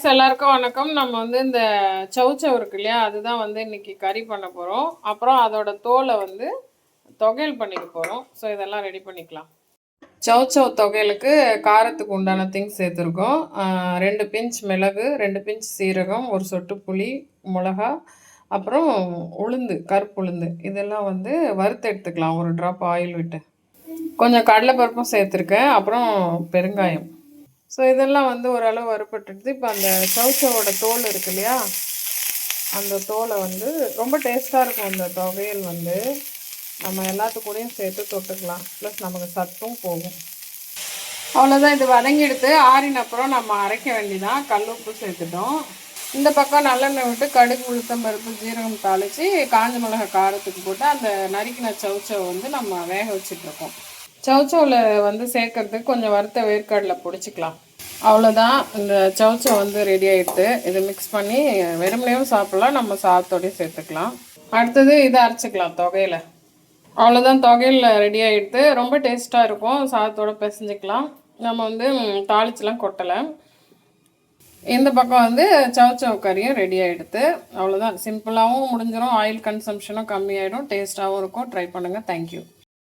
எல்லாருக்கும் வணக்கம். நம்ம வந்து இந்த சௌச்சௌ இருக்கு இல்லையா, அதுதான் வந்து இன்னைக்கு கறி பண்ண போகிறோம். அப்புறம் அதோட தோலை வந்து தொகையல் பண்ணிக்க போகிறோம். ஸோ இதெல்லாம் ரெடி பண்ணிக்கலாம். சௌச்சௌ தொகையலுக்கு காரத்துக்கு உண்டான திங்ஸ் சேர்த்துருக்கோம். 2 பிஞ்ச் மிளகு, 2 பிஞ்ச் சீரகம், ஒரு சொட்டு புளி, மிளகா, அப்புறம் உளுந்து, கருப்பு உளுந்து இதெல்லாம் வந்து வறுத்து எடுத்துக்கலாம் ஒரு ட்ராப் ஆயில் விட்டு. கொஞ்சம் கடலைப்பருப்பும் சேர்த்துருக்கேன். அப்புறம் பெருங்காயம். ஸோ இதெல்லாம் வந்து ஓரளவு வறுபட்டுடுது. இப்போ அந்த சௌச்சௌவோட தோல் இருக்கு இல்லையா, அந்த தோலை வந்து ரொம்ப டேஸ்ட்டாக இருக்கும். அந்த தொகையல் வந்து நம்ம எல்லாத்துக்கூடையும் சேர்த்து தொட்டுக்கலாம். ப்ளஸ் நமக்கு சத்தும் போகும். அவ்வளோதான். இது வதங்கிடுத்து. ஆறின அப்புறம் நம்ம அரைக்க வேண்டிதான். கல் உப்பு சேர்த்துட்டோம். இந்த பக்கம் நல்லெண்ணெய் விட்டு கடுகு, உளுத்தம் பருப்பு, ஜீரகம் தாளித்து காஞ்ச மிளகாய் காரத்துக்கு போட்டு அந்த நறுக்கின சௌச்சௌ வந்து நம்ம வேக வச்சிட்ருக்கோம். சௌச்சௌவில் வந்து சேர்க்கறதுக்கு கொஞ்சம் வறுத்த வேர்க்கடலை பிடிச்சிக்கலாம். அவ்வளோதான். இந்த சௌச்சௌ வந்து ரெடி ஆகிடுது. இதை மிக்ஸ் பண்ணி வெறுமனையும் சாப்பிட்லாம், நம்ம சாதத்தோடையும் சேர்த்துக்கலாம். அடுத்தது இதை அரைச்சிக்கலாம் தொகையில். அவ்வளோதான், தொகையில் ரெடி ஆகிடுது. ரொம்ப டேஸ்ட்டாக இருக்கும். சாதத்தோடு பிசைஞ்சிக்கலாம். நம்ம வந்து தாளிச்செலாம் கொட்டலை. இந்த பக்கம் வந்து சௌச்சௌ கறியும் ரெடி ஆகிடுது. அவ்வளோதான், சிம்பிளாகவும் முடிஞ்சிடும். ஆயில் கன்சம்ஷனும் கம்மியாயிடும். டேஸ்ட்டாகவும் இருக்கும். ட்ரை பண்ணுங்கள். தேங்க்யூ.